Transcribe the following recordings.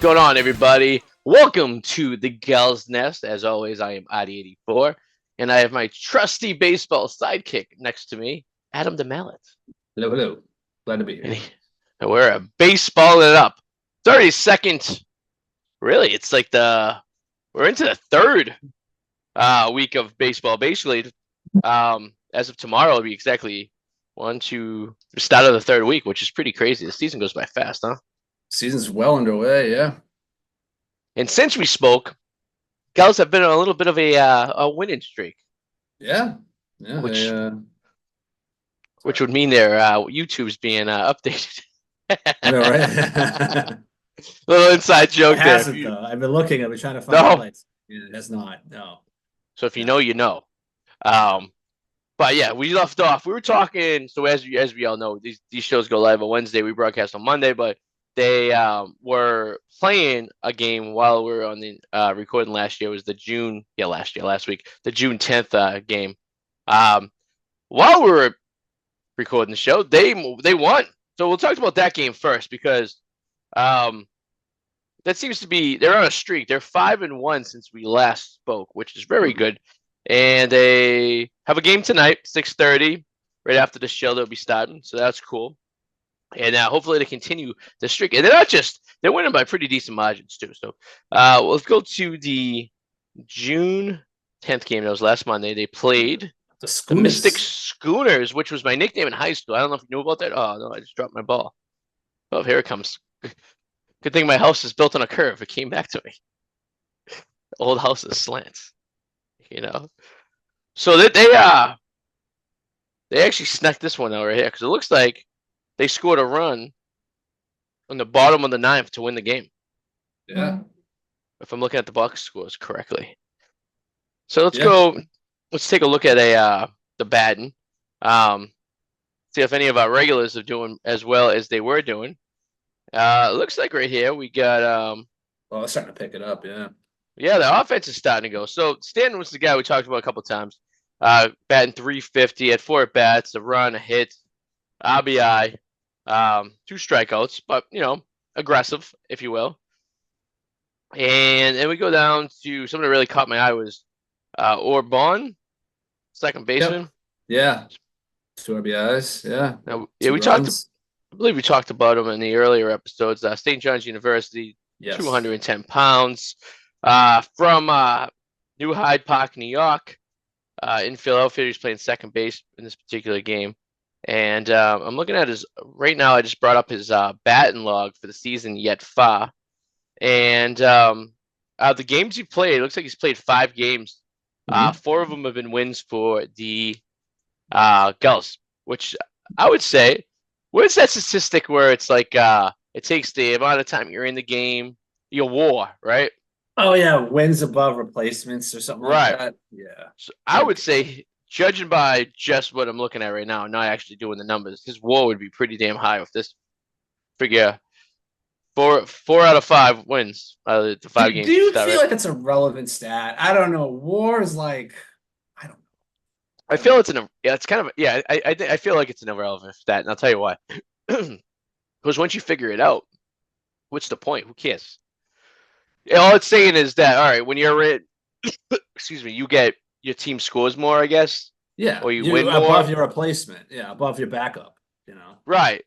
What's going on, everybody? Welcome to the Gulls Nest. As always, I am Adi84, and I have my trusty baseball sidekick next to me, Adam the Mallett. Hello, hello. Glad to be here. And we're baseballing it up. 32nd. Really, it's like we're into the third week of baseball. Basically, as of tomorrow, it'll be exactly the start of the third week, which is pretty crazy. The season goes by fast, huh? Season's well underway, yeah. And since we spoke, Gulls have been on a little bit of a winning streak. Yeah. Which would mean their YouTube's being updated. I know, right? Little inside joke it hasn't, there. Though. I've been looking. I've been trying to find highlights. Yeah, it has not. No. So if you know, you know. But yeah, we left off. We were talking. So as we all know, these shows go live on Wednesday. We broadcast on Monday, but they were playing a game while we were on the recording last year. It was last week, the June 10th game. While we were recording the show, they won. So we'll talk about that game first because that seems to be they're on a streak. They're 5-1 since we last spoke, which is very good. And they have a game tonight, 6:30, right after the show. They'll be starting, so that's cool. And hopefully they continue the streak. And they're winning by pretty decent margins too. So let's go to the June 10th game. That was last Monday. They played the Mystic Schooners, which was my nickname in high school. I don't know if you knew about that. Oh, no, I just dropped my ball. Oh, here it comes. Good thing my house is built on a curve. It came back to me. The old house is slants. So that they actually snuck this one out right here because it looks like they scored a run on the bottom of the ninth to win the game. Yeah. If I'm looking at the box scores correctly. So let's go. Let's take a look at the batting. See if any of our regulars are doing as well as they were doing. It looks like right here we got. Well, it's starting to pick it up, yeah. Yeah, the offense is starting to go. So Stanton was the guy we talked about a couple times. Batting .350, had 4 at-bats, a run, a hit, RBI, 2 strikeouts, but aggressive, if you will. And then we go down to something that really caught my eye was Orban, second baseman. Yep. Yeah. 2 RBIs, yeah. Now, I believe we talked about him in the earlier episodes. St. John's University, yes. 210 pounds. From New Hyde Park, New York, in Philadelphia. He's playing second base in this particular game. And I'm looking at right now, I just brought up his batting log for the season yet far. And the games he played, it looks like he's played 5 games. 4 of them have been wins for the Gulls, which I would say, where's that statistic where it's like it takes the amount of time you're in the game, your WAR, right? Oh, yeah, wins above replacements or something like that. Yeah. So I would say, judging by just what I'm looking at right now, not actually doing the numbers, his WAR would be pretty damn high with this figure. 4 out of 5 wins the 5 games. Do you feel like it's a relevant stat? I don't know. WAR is like, I don't know. I feel it's I feel like it's an irrelevant stat, and I'll tell you why. Because once you figure it out, what's the point? Who cares? All it's saying is that, all right, when you're in, you get your team scores more, I guess. Yeah. Or you win more. Above your replacement. Yeah, above your backup, Right.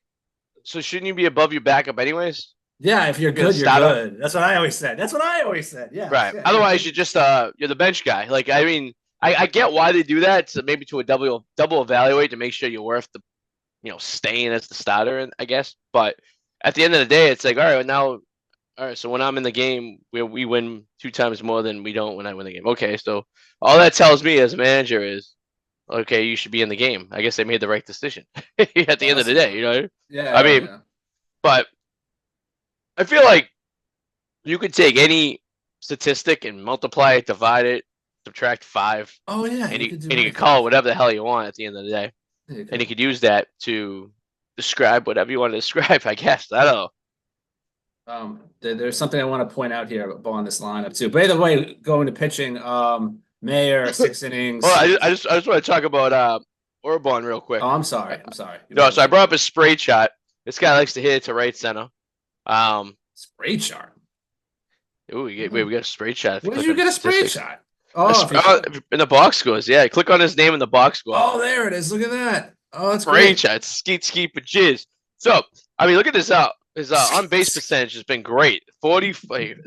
So shouldn't you be above your backup anyways? Yeah, if you're good, you're good. That's what I always said. Yeah. Right. Otherwise, you're just you're the bench guy. Like, I mean, I get why they do that. So maybe to a double evaluate to make sure you're worth the, staying as the starter, I guess. But at the end of the day, it's like, all right, so when I'm in the game, we win 2 times more than we don't when I win the game. Okay, so all that tells me as a manager is, okay, you should be in the game. I guess they made the right decision at the end of the day, Yeah. But I feel like you could take any statistic and multiply it, divide it, subtract 5. Oh, yeah. And you can call it whatever the hell you want at the end of the day. And you could use that to describe whatever you want to describe, I guess. I don't know. There's something I want to point out here on this lineup too. By the way, going to pitching, Mayer 6 innings. Well, I just want to talk about Orban real quick. Oh, I'm sorry. No, so I brought up his spray shot. This guy likes to hit it to right center. Spray chart. Ooh, we got a straight shot. If you Where did click you on the get a spray statistics, shot? Oh, if you in the box scores, yeah. Click on his name in the box score. oh, there it is. Look at that. Oh, that's Straight great. shot, skeet skeet but jizz. So I mean, look at this out. His on base percentage has been great. 40,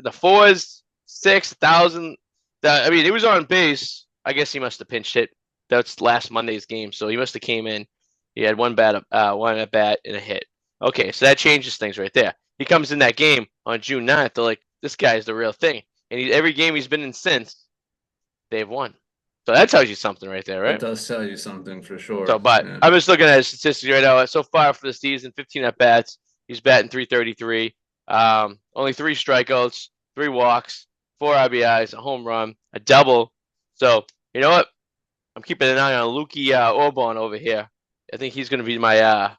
the fours, 6,000. I mean, he was on base. I guess he must have pinched hit. That's last Monday's game, so he must have came in. He had one at bat and a hit. Okay, so that changes things right there. He comes in that game on June 9th. They're like, this guy's the real thing, and every game he's been in since, they've won. So that tells you something right there, That right? does tell you something for sure. So, but Yeah. I'm just looking at his statistics right now. So far for the season, 15 at bats. He's batting 333. Only 3 strikeouts, 3 walks, 4 RBIs, a home run, a double. So, you know what? I'm keeping an eye on Lukey Orban over here. I think he's going to be my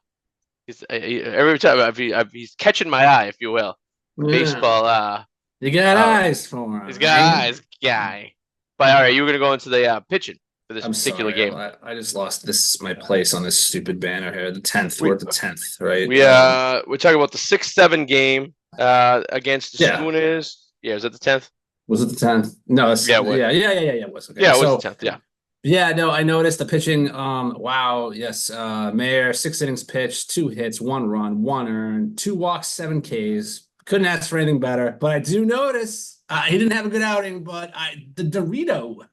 every time he's catching my eye, if you will. Yeah. Baseball. You got eyes for him. He's got eyes, guy. But all right, you were going to go into the pitching for this I'm particular sorry. game. I just lost. This is my place on this stupid banner here. The 10th. We're at the 10th, right? We're talking about the 6-7 game against the Yeah. Schooners. Yeah, was it the 10th? Was it the 10th? No, it's, Yeah, it was. yeah. It was okay. Yeah, it was So, the 10th. Yeah. yeah, no, I noticed the pitching. Wow, yes. Mayer, 6 innings pitched, 2 hits, 1 run, 1 earned, 2 walks, 7 Ks. Couldn't ask for anything better. But I do notice he didn't have a good outing, but the Dorito.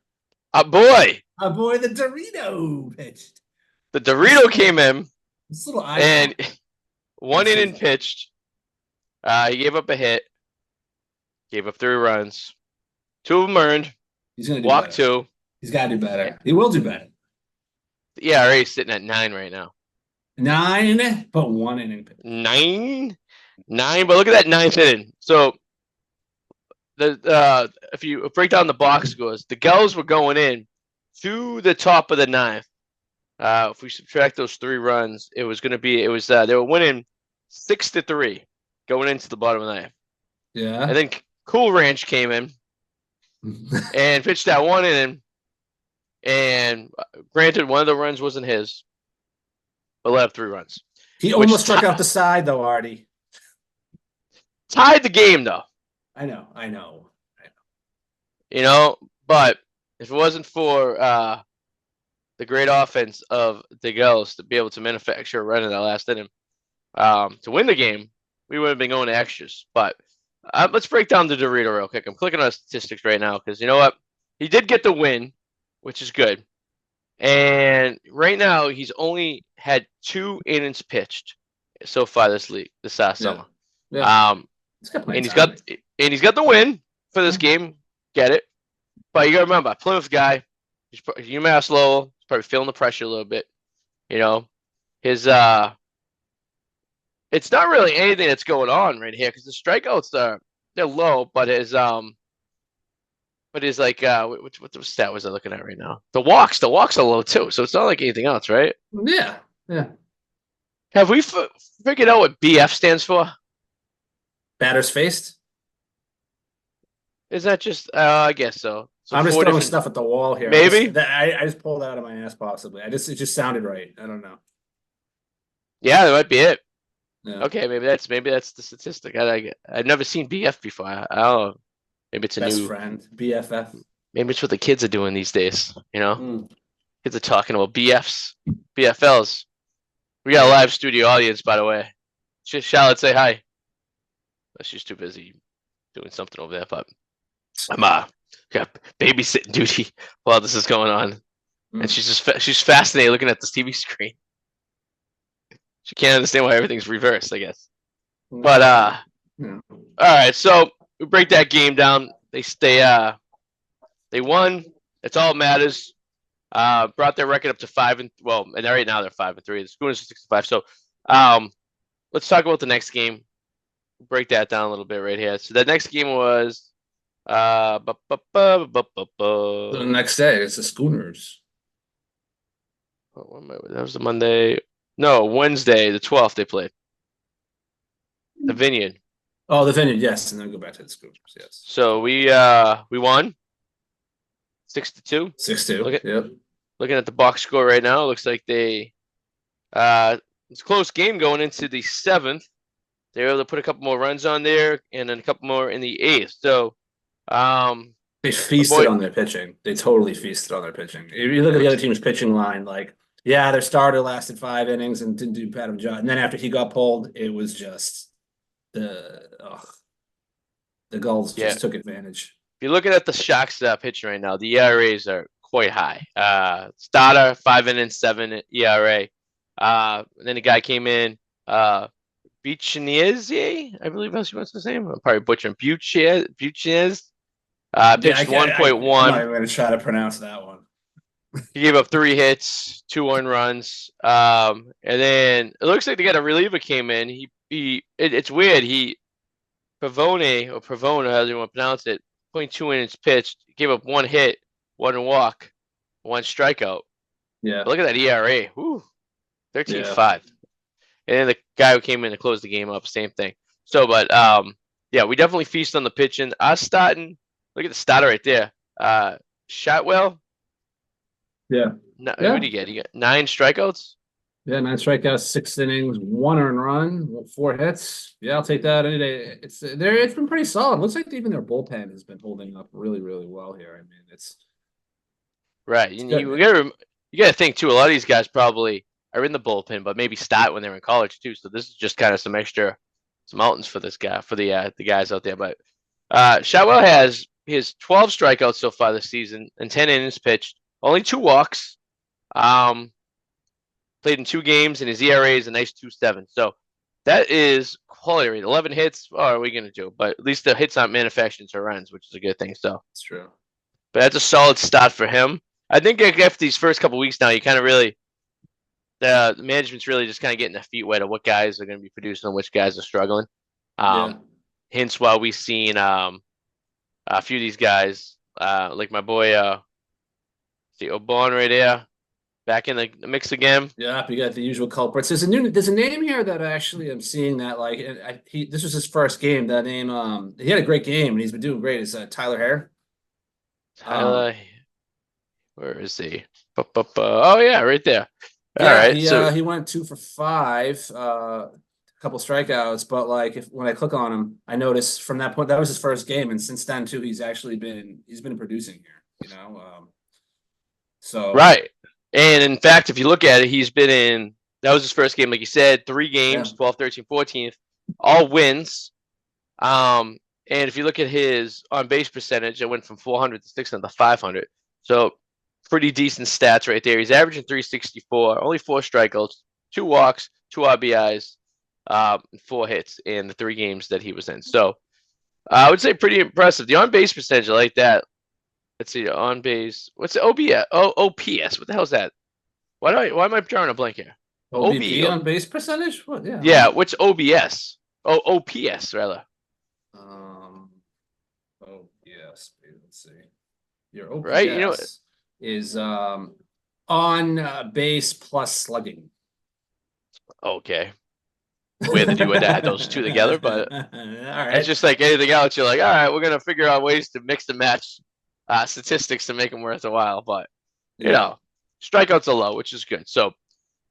Boy. The Dorito pitched. The Dorito came in This little and 1 inning pitched. He gave up a hit, gave up 3 runs, 2 of them earned. He's gonna do walk better. 2. He's got to do better. He will do better. The ERA is sitting at 9 right now. 9, but 1 inning pitch. 9, but look at that 9th inning. So if you break down the box scores, the Gulls were going in to the top of the 9th. If we subtract those 3 runs, it was they were winning 6-3 going into the bottom of the 9th. Yeah. And then Cool Ranch came in and pitched that 1 inning. And granted, one of the runs wasn't his, but let up 3 runs. He almost struck out the side, though, Artie. Tied the game, though. I know. You know, but if it wasn't for the great offense of the Gulls to be able to manufacture a run in that last inning to win the game, we would have been going to extras. But let's break down the Dorito real quick. I'm clicking on statistics right now because you know what? He did get the win, which is good. And right now, he's only had 2 innings pitched so far this summer. Yeah. And he's got the win for this game. Get it? But you gotta remember, Plymouth guy, he's UMass Lowell. He's probably feeling the pressure a little bit. You know, his it's not really anything that's going on right here because the strikeouts they're low, but his like what stat was I looking at right now? The walks are low too, so it's not like anything else, right? Yeah. Have we figured out what BF stands for? Batters faced. Is that just? I guess so. I'm just throwing stuff at the wall here. Maybe I just pulled that out of my ass. Possibly. It just sounded right. I don't know. Yeah, that might be it. Yeah. Okay, maybe that's the statistic. I've never seen BF before. I don't know. Maybe it's a best new friend, BFF. Maybe it's what the kids are doing these days. You know, kids are talking about BFs, BFLs. We got a live studio audience, by the way. Charlotte, say hi. She's too busy doing something over there, but I'm got babysitting duty while this is going on, and she's fascinated looking at this TV screen. She can't understand why everything's reversed, I guess. But all right, so we break that game down. They won. That's all that matters. Brought their record up to 5 and right now they're 5-3. The Schooners are 6-5. So let's talk about the next game. Break that down a little bit right here. So the next game was the next day it's the Schooners. That was the Monday. No, Wednesday, the 12th they played. The Vineyard. Oh, the Vineyard, yes, and then go back to the Schooners, yes. So we won 6-2. 6-2. Looking at the box score right now, it looks like they it's a close game going into the 7th. They were able to put a couple more runs on there and then a couple more in the 8th. So They My feasted boy, on their pitching. They totally feasted on their pitching. If you look at the other which team's pitching line, like, yeah, their starter lasted 5 innings and didn't do bad of a job. And then after he got pulled, it was just the Gulls yeah. just took advantage. If you're looking at the Sharks pitching right now, the ERAs are quite high. Starter 5 innings, 7 ERA. Then the guy came in, Bichinieze, I believe that's what's his name. I'm probably butchering Buchinez. Yeah, Pitched I'm not 1.1. even going to try to pronounce that one. He gave up 3 hits, 2 earned runs. And then it looks like they got a reliever came in. It's weird. Pavone, however you want to pronounce it, 0.2 innings pitched, gave up 1 hit, 1 walk, 1 strikeout. Yeah, But look at that ERA. Whew, yeah, 13.5. And then the guy who came in to close the game up, same thing. So, but yeah, we definitely feast on the pitching. Us starting, look at the starter right there. Shotwell, yeah, no, what yeah, did he get? He got 9 strikeouts. yeah. 9 strikeouts, 6 innings, 1 earned run, 4 hits. Yeah, I'll take that any day. It's been pretty solid. Looks like even their bullpen has been holding up really, really well here. I mean, Right. it's And good. you gotta think too. A lot of these guys probably are in the bullpen, but maybe start when they're in college too. So this is just kind of some outings for this guy, for the guys out there. But Shotwell has his 12 strikeouts so far this season and 10 innings pitched, only 2 walks. Um, Played in 2 games, and his ERA is a nice 2.7. So that is quality rate. 11 hits. What are we gonna do? But at least the hits aren't manufactured into runs, which is a good thing. So, It's true. but that's a solid start for him. I think after these first couple weeks now, you kind of really the management's really just kind of getting their feet wet of what guys are going to be producing and which guys are struggling. Yeah. Um, Hence why we've seen a few of these guys, like my boy, see Obon right there, back in the mix again. Yeah, you got the usual culprits. There's a name here that I actually am seeing that like this was his first game. That name he had a great game and he's been doing great. Is Tyler Hare. Um Tyler, where is he? Oh yeah, right there. All yeah, right, so he went 2 for 5, a couple strikeouts, but like if when I click on him, I notice from that point that was his first game, and since then too, he's been producing here, you know. So right, and in fact, if you look at it, he's been in. That was his first game, like you said, 3 games, yeah, 12, 13, 14th, all wins. And if you look at his on base percentage, it went from 400 to 600 to 500. So pretty decent stats right there. He's averaging 364, only 4 strikeouts, 2 walks, 2 RBIs, 4 hits in the 3 games that he was in. So I would say pretty impressive. The on base percentage, I like that. Let's see, on base. What's the OBS? Oh, OPS. What the hell is that? Why am I drawing a blank here? OBP OB. on base percentage. What? Yeah, I don't Yeah, know. what's OBS? Oh, OPS rather. Um, OPS. Let's see. Your Right? OPS is on base plus slugging. Okay. Weird that you would add those two together, but All it's right. just like anything else. You're like, all right, we're gonna figure out ways to mix and match statistics to make them worth a while. But Yeah. strikeouts are low, which is good. So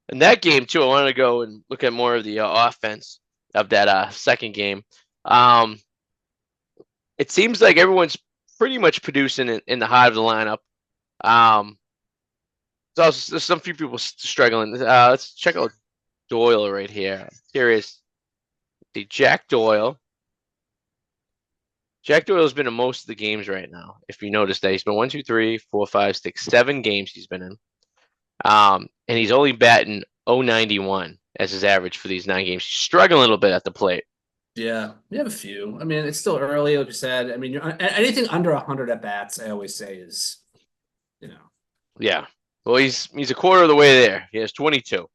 in that game too, I wanted to go and look at more of the offense of that second game. Um, it seems like everyone's pretty much producing in the heart of the lineup. Um, there's some few people struggling. Let's check out Doyle right here. Here is the Jack Doyle. Jack Doyle's been in most of the games right now. If you notice that he's been 1, 2, 3, 4, 5, 6, 7 games he's been in. And he's only batting 091 as his average for these 9 games. He's struggling a little bit at the plate. Yeah. You have a few. I mean, it's still early, like you said. I mean, anything under 100 at bats, I always say is, you know. Yeah. Well, he's a quarter of the way there. He has 22.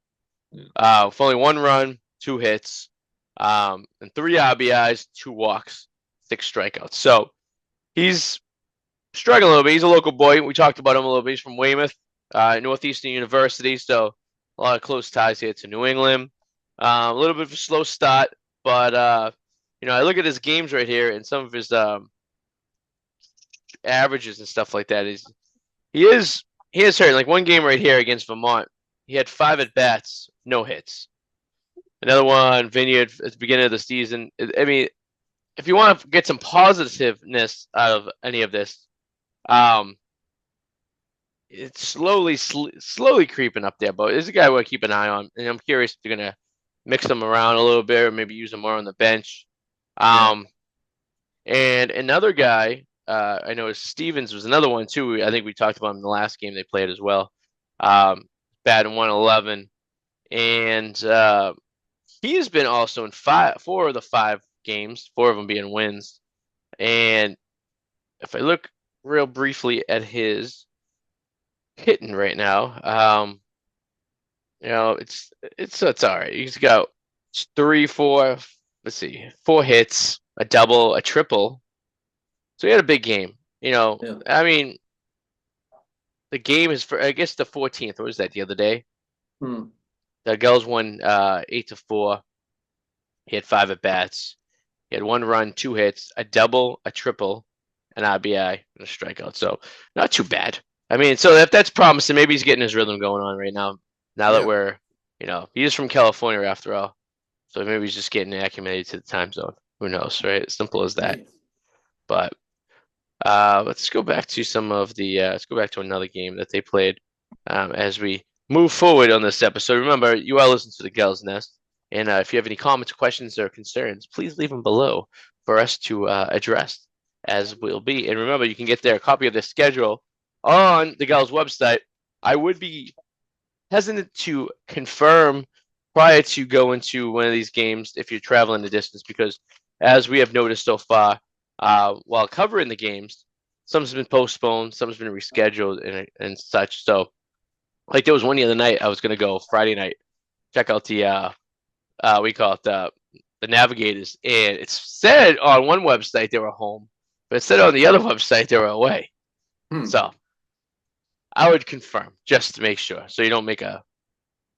Yeah. With only 1 run, 2 hits, and 3 RBIs, 2 walks, 6 strikeouts. So he's struggling a little bit. He's a local boy. We talked about him a little bit. He's from Weymouth, Northeastern University. So a lot of close ties here to New England. A little bit of a slow start, but I look at his games right here and some of his averages and stuff like that. He is he is hurt. Like one game right here against Vermont, he had 5 at-bats, no hits. Another one, Vineyard, at the beginning of the season. I mean, if you want to get some positiveness out of any of this, um, it's slowly creeping up there. But there's a guy we'll keep an eye on, and I'm curious if they're gonna mix him around a little bit, or maybe use him more on the bench. Yeah. Um, and another guy, I know Stevens was another one too. I think we talked about him in the last game they played as well. Batting 111, and he's been also in four of the 5 games, 4 of them being wins. And if I look real briefly at his hitting right now, it's all right. He's got 3, 4. Let's see, 4 hits, a double, a triple. So he had a big game. Yeah. I mean, the game is for I guess the 14th. What was that the other day? Hmm. The Gulls won 8-4. He had 5 at bats. He had 1 run, 2 hits, a double, a triple, an RBI, and a strikeout. So not too bad. I mean, so if that's promising, maybe he's getting his rhythm going on right now. Now that Yeah. we're, he's from California after all. So maybe he's just getting acclimated to the time zone. Who knows, right? Simple as that. Yeah. But let's go back to let's go back to another game that they played as we move forward on this episode. Remember, you are listening to the Gals Nest. And if you have any comments, questions, or concerns, please leave them below for us to address as will be. And remember, you can get their copy of the schedule on the Gals website. I would be hesitant to confirm prior to going to one of these games if you're traveling the distance because, as we have noticed so far, while covering the games, some's been postponed, some's been rescheduled, and such. So, like there was one the other night, I was gonna go Friday night, check out the we call it the Navigators, and it said on one website they were home, but it said on the other website they were away. Hmm. So I would confirm just to make sure, so you don't make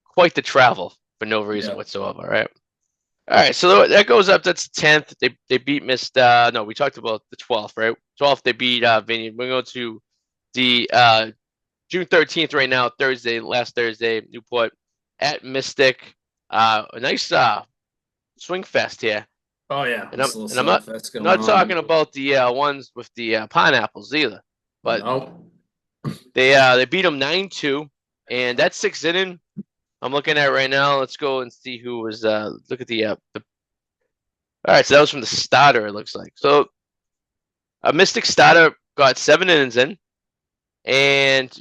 quite the travel for no reason whatsoever, right? All right, so that goes up. That's 10th. They beat Mist. No, we talked about the 12th, right? 12th they beat Vineyard. We're going to the June 13th right now, last Thursday, Newport at Mystic. A nice swing fest here, Oh yeah, and this little I'm swing fest going not talking on. about the ones with the pineapples either, but No. they beat them 9-2, and that's 6th inning. I'm looking at right now. Let's go and see who was. Look at the. All right, so that was from the starter. It looks like so. A Mystic starter got 7 innings in, and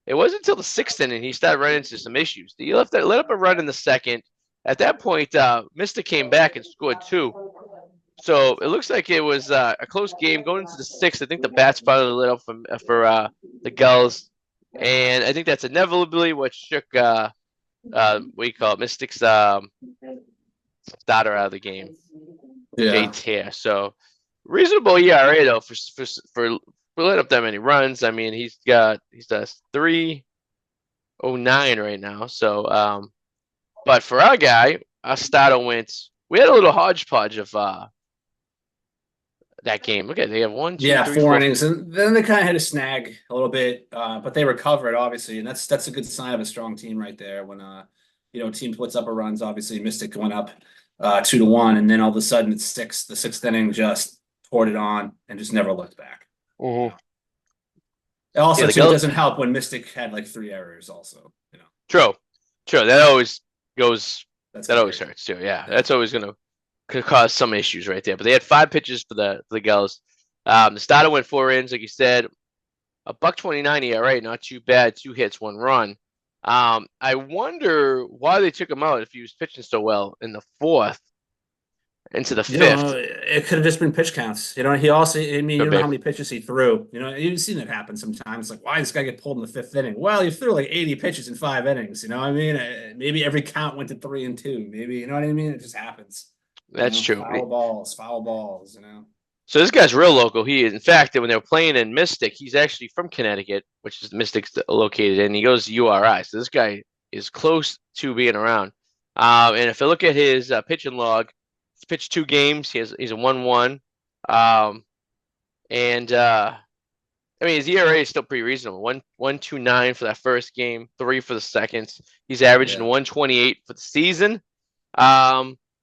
it wasn't until the 6th inning he started running into some issues. He let up a run in the second. At that point, Mystic came back and scored 2. So it looks like it was a close game going into the 6th. I think the bats finally lit up for the Gulls, and I think that's inevitably what shook what do you call it, Mystic's starter out of the game, Yeah. Jade Tear. So reasonable ERA though for letting up that many runs. I mean, he's a 3.09 right now. So but for our guy, our starter went. We had a little hodgepodge of that game. Look at they have 1, 2, Yeah, 3, 4 4. innings, and then they kind of hit a snag a little bit, but they recovered obviously, and that's a good sign of a strong team right there. When team puts up a runs, obviously Mystic went up 2-1, and then all of a sudden it's the 6th inning just poured it on and just never looked back. Mm-hmm. Also, Yeah, the too, it Gulls. doesn't help when Mystic had like 3 errors. Also, True. That always goes. that's That scary. always hurts too. Yeah, that's always gonna could cause some issues right there. But they had 5 pitches for the Gulls. The starter went 4 innings, like you said, a $1.29 ERA, not too bad. 2 hits, 1 run. I wonder why they took him out if he was pitching so well in the 4th into the 5th. It could have just been pitch counts. He also, I mean, you Could don't know be. how many pitches he threw. You've seen it happen sometimes. Like, why does this guy get pulled in the 5th inning? Well, he threw like 80 pitches in 5 innings. You know what I mean? Maybe every count went to 3 and 2. Maybe, you know what I mean? It just happens. That's true. Foul balls. So this guy's real local. He is, in fact, when they were playing in Mystic, he's actually from Connecticut, which is Mystic's located in. He goes to URI. So this guy is close to being around. And if you look at his pitching log, he's pitched 2 games. He's a 1-1. And I mean his ERA is still pretty reasonable. 1.29 for that first game, 3 for the second. He's averaging 1.28 for the season.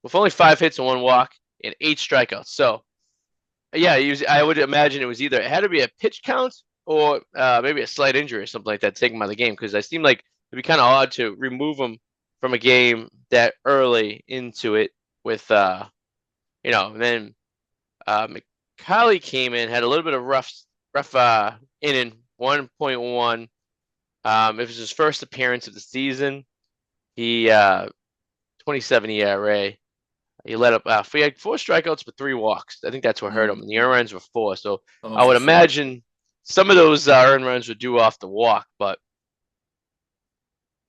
With only 5 hits and 1 walk. and 8 strikeouts. So yeah, I would imagine it had to be a pitch count or maybe a slight injury or something like that taken by the game, because it seemed like it'd be kind of odd to remove him from a game that early into it with and then McCauley came in, had a little bit of rough inning, 1.1. It was his first appearance of the season. He 27 ERA. He let up. He had 4 strikeouts but 3 walks. I think that's what hurt him. And the earned runs were 4. So Oh, I for would sure. imagine some of those earned runs were due off the walk, but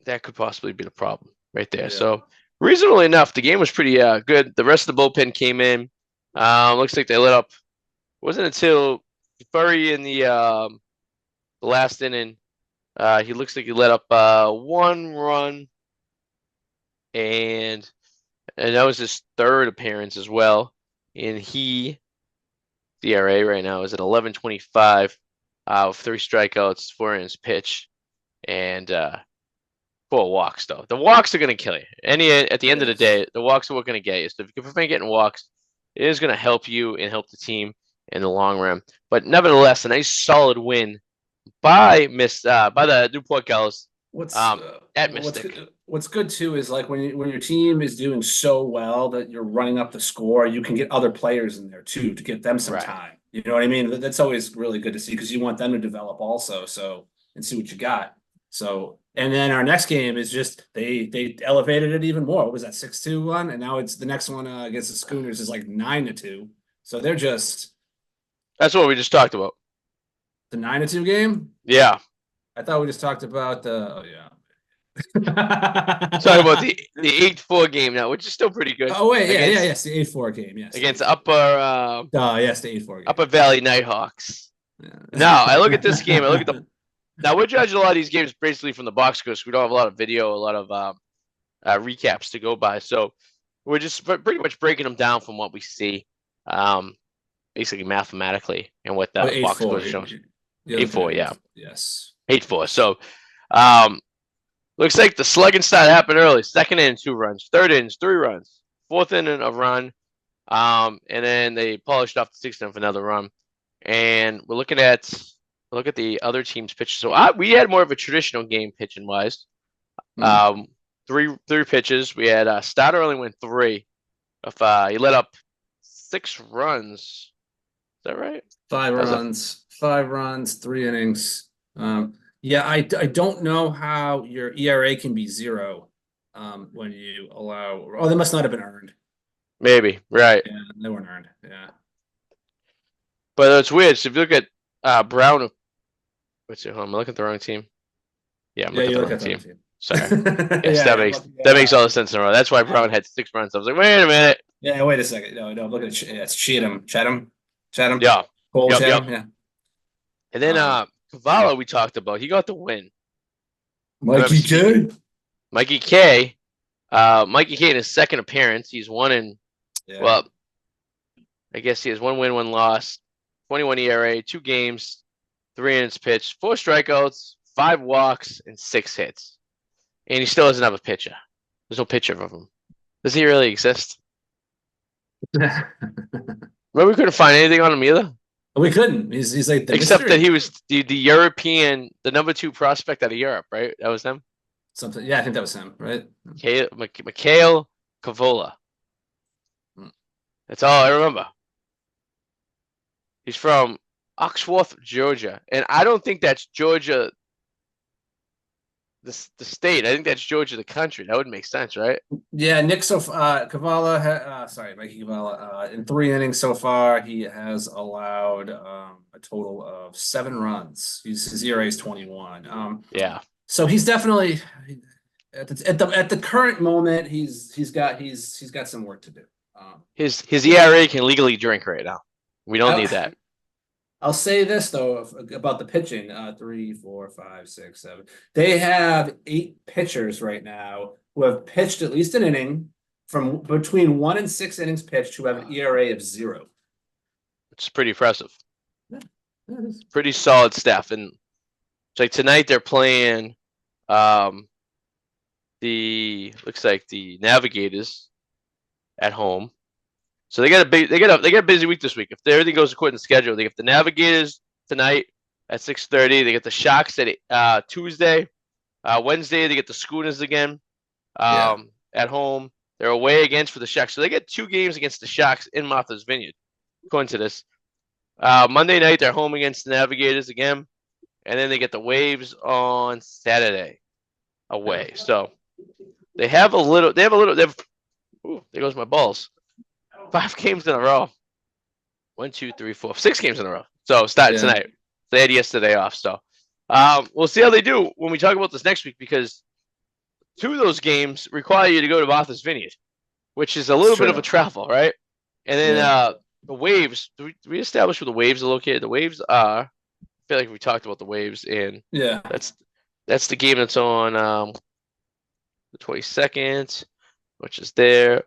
that could possibly be the problem right there. Yeah. So reasonably enough, the game was pretty good. The rest of the bullpen came in. Looks like they lit up. It wasn't until Furry in the last inning. He looks like he let up 1 run, and that was his 3rd appearance as well. And the ERA right now is at 11.25 with 3 strikeouts, 4 innings pitch, and 4 walks. Though the walks are going to kill you. At the end of the day, the walks are what going to get you. So if you prevent getting walks, it is going to help you and help the team in the long run. But nevertheless, a nice solid win by the Newport Gulls at Mystic. What's good too is like when your team is doing so well that you're running up the score, you can get other players in there too to get them some Right. time. You know what I mean? That's always really good to see because you want them to develop also. So and see what you got. So and then our next game is just they elevated it even more. What was that 6-2 and now it's the next one against the Schooners is like 9-2. So they're just That's what we just talked about. the 9-2 game. Yeah. I thought we just talked about the Talking about the 8-4 game now, which is still pretty good. Oh wait, yes, the 8-4 game, yes. Against Upper yes, the 8-4 game. Upper Valley Nighthawks. Yeah. Now I look at this game. Now we're judging a lot of these games basically from the box because we don't have a lot of video, a lot of recaps to go by. So we're just pretty much breaking them down from what we see, basically mathematically, and what the box score shows. 8-4, yeah. Yes. 8-4. So looks like the slugging start happened early. 2nd inning, 2 runs. 3rd inning, 3 runs. 4th inning, a run. And then they polished off the 6th inning for another run. And look at the other team's pitches. So we had more of a traditional game pitching wise. Three pitches. We had starter only went 3. If he let up 6 runs. Is that right? 5 runs. 5 runs, 3 innings. Yeah, I don't know how your ERA can be 0 when you allow. Oh, they must not have been earned. Maybe, right? Yeah, they weren't earned. Yeah, but it's weird. So if you look at Brown, what's it? I'm looking at the wrong team. Yeah, I'm looking at the wrong team. Sorry. Yes, that makes all the sense in a row. That's why Brown had 6 runs. I was like, wait a minute. Yeah, wait a second. No, I'm looking at it's Chatham. Yeah. Cole Yep, Chatham. yep. Yeah. And then Cavallo we talked about. He got the win. Mikey K. Mikey K. Mikey K in his 2nd appearance. He's won in well, I guess he has 1 win, 1 loss, 21 ERA, 2 games, 3 innings pitched, 4 strikeouts, 5 walks, and 6 hits. And he still doesn't have a pitcher. There's no picture of him. Does he really exist? Well, we couldn't find anything on him either. We couldn't. He's like except mystery. That he was the European, the number 2 prospect out of Europe, right? That was him. Something. Yeah, I think that was him, right? Mikhail Cavola. That's all I remember. He's from Oxworth, Georgia, and I don't think that's Georgia, the state. I think that's Georgia, the country. That would make sense, right? Yeah, Nick Cavala. Mikey Cavala. In 3 innings so far, he has allowed a total of 7 runs. His ERA is 21. Yeah. So he's definitely at the current moment. He's got some work to do. His ERA can legally drink right now. We don't need that. I'll say this though about the pitching: 3, 4, 5, 6, 7. They have 8 pitchers right now who have pitched at least an inning from between 1 and 6 innings pitched who have an ERA of 0. It's pretty impressive. Yeah, pretty solid stuff. And it's like tonight they're playing looks like the Navigators at home. So they got a busy week this week. If everything goes according to schedule, they get the Navigators tonight at 6:30. They get the Sharks at Tuesday. Wednesday they get the Schooners again Yeah. at home. They're away against for the Sharks, so they get 2 games against the Sharks in Martha's Vineyard. According to this, Monday night they're home against the Navigators again, and then they get the Waves on Saturday Yeah. away. So they have a little. They have a little. They have. Ooh, there goes my balls. 5 games in a row. 1, 2, 3, 4, 6 games in a row. So starting Yeah. tonight. They had yesterday off. So we'll see how they do when we talk about this next week because 2 of those games require you to go to Martha's Vineyard, which is a It's little bit of a true. travel, right? And then Yeah. the Waves. Do we establish where the Waves are located? The Waves are. I feel like we talked about the Waves, and Yeah. that's the game that's on the 22nd, which is there.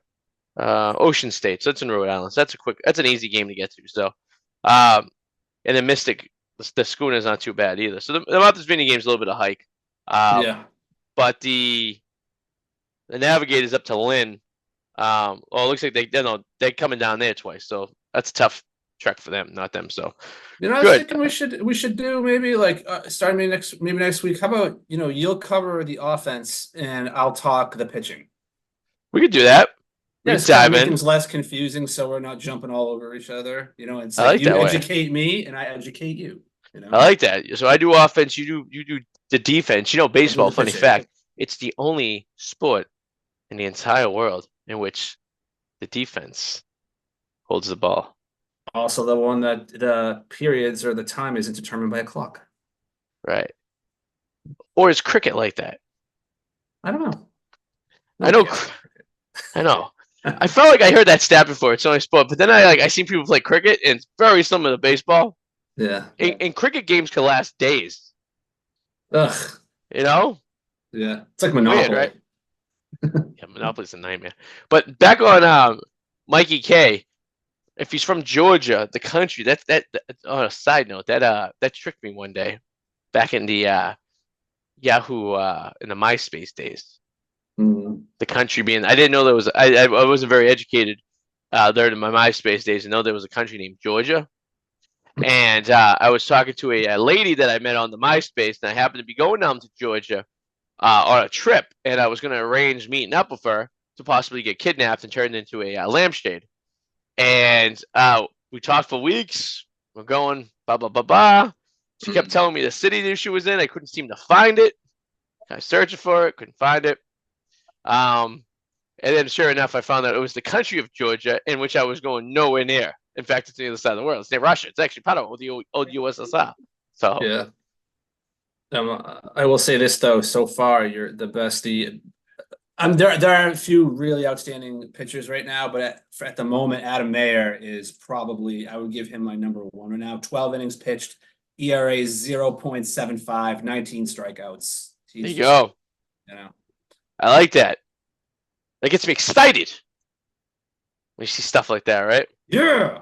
Ocean State. So it's in Rhode Island. So that's an easy game to get to. So, and then Mystic, the Schooner is not too bad either. So the Martha's Vineyard game is a little bit of hike. Yeah. But the Navigators up to Lynn. Well, it looks like they're coming down there twice. So that's a tough trek for them, not them. So I was good. thinking we should do maybe like starting maybe next week. How about you'll cover the offense and I'll talk the pitching. We could do that. We Yeah, could it's kind of dive make in. things less confusing, so we're not jumping all over each other. It's I like like you that way. educate me and I educate you. I like that. So I do offense. You do the defense. I'll do Baseball. the Funny pitching. fact: it's the only sport in the entire world in which the defense holds the ball. Also, the one that the periods or the time isn't determined by a clock. Right. Or is cricket like that? I don't know. I know. I know. I felt like I heard that stat before. It's only sport, but then I seen people play cricket, and it's very similar to baseball. Yeah. And cricket games can last days. Ugh. You know? Yeah. It's like Weird, Monopoly. right? Yeah, Monopoly's a nightmare. But back on Mikey K. If he's from Georgia, the country, that on a side note, that tricked me one day back in the Yahoo in the MySpace days. Mm. The country being, I didn't know there was, I wasn't very educated there in my MySpace days to know there was a country named Georgia. And I was talking to a lady that I met on the MySpace, and I happened to be going down to Georgia on a trip, and I was going to arrange meeting up with her to possibly get kidnapped and turned into a lampshade. And we talked for weeks. We're going blah blah blah blah. She kept telling me the city that she was in. I couldn't seem to find it. I was searching for it, couldn't find it. And then sure enough, I found that it was the country of Georgia, in which I was going nowhere near. In fact, it's the other side of the world. It's near Russia. It's actually part of the old USSR. So Yeah. I will say this though, so far you're the best. There are a few really outstanding pitchers right now, but at the moment, Adam Mayer is probably, I would give him my number one right now. 12 innings pitched, ERA 0.75, 19 strikeouts. there you go. I like that. That gets me excited when you see stuff like that, right? Yeah.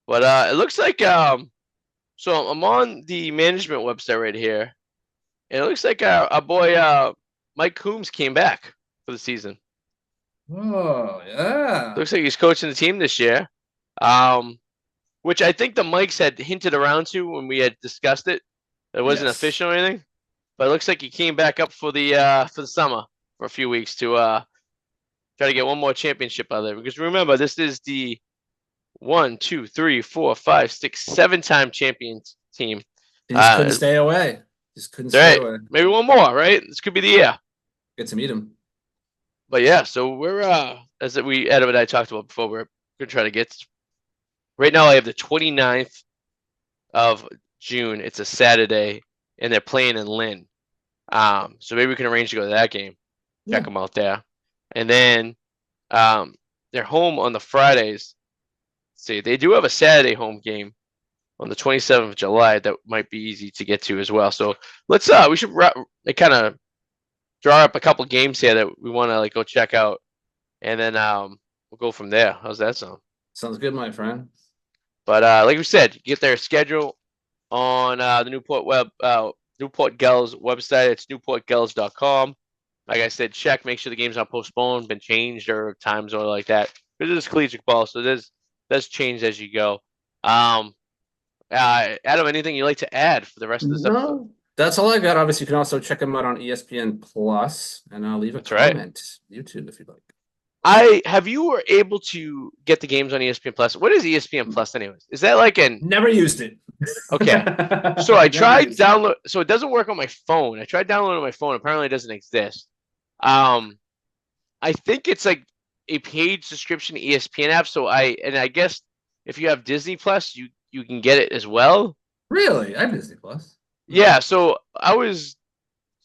But it looks like so I'm on the management website right here, and it looks like our boy Mike Coombs came back for the season. Oh, yeah. Looks like he's coaching the team this year, which I think the Mikes had hinted around to when we had discussed it. It wasn't official or anything, but it looks like he came back up for the summer for a few weeks to try to get one more championship out of there. Because remember, this is the 1, 2, 3, 4, 5, 6, 7-time champions team. He just couldn't stay away. Just couldn't stay away. Maybe one more, right? This could be the year. Get to meet him. But yeah, so we're as Adam and I talked about before, we're gonna try to get. Right now, I have the 29th of June. It's a Saturday, and they're playing in Lynn. So maybe we can arrange to go to that game. Check them out there, and then they're home on the Fridays. See, they do have a Saturday home game on the 27th of July that might be easy to get to as well. So let's we should kind of draw up a couple games here that we want to go check out, and then we'll go from there. How's that sound? Sounds good, my friend. But like we said, get their schedule on the Newport Gulls website. It's newportgulls.com. Like I said, check, make sure the game's not postponed, been changed, or times or like that. because it is collegiate ball, so does change as you go. Um, Adam, anything you'd like to add for the rest of this episode? No, that's all I got. Obviously, you can also check them out on ESPN Plus, and I'll leave a That's right. comment YouTube if you'd like. I have you were able to get the games on ESPN Plus. What is ESPN Plus, anyways? Is that like an Never used it. okay? So I Never tried used it. download. So it doesn't work on my phone. I tried downloading on my phone. Apparently, it doesn't exist. Um, I think it's like a paid subscription ESPN app. So I guess if you have Disney Plus, you can get it as well. Really? I have Disney Plus. Yeah. So I was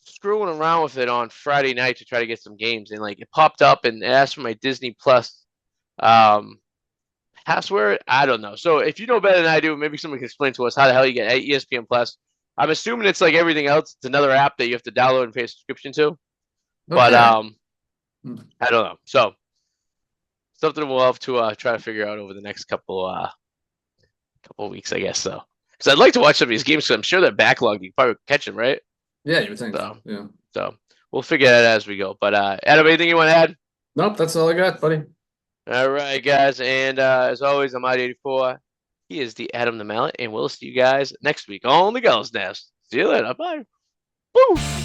screwing around with it on Friday night to try to get some games, and like it popped up and it asked for my Disney Plus um password. I don't know. So if you know better than I do, maybe someone can explain to us how the hell you get ESPN Plus. I'm assuming it's like everything else. It's another app that you have to download and pay a subscription to. But Okay. I don't know. So something we'll have to try to figure out over the next couple of weeks, I guess. So because I'd like to watch some of these games, because I'm sure they're backlogged. You can probably catch them, right? Yeah, you would think. So Yeah. so we'll figure that out as we go. But Adam, anything you want to add? Nope, that's all I got, buddy. All right, guys. And as always, I'm ID84. He is the Adam the Mallet, and we'll see you guys next week on the Gulls Nest. See you later. Bye. Woo!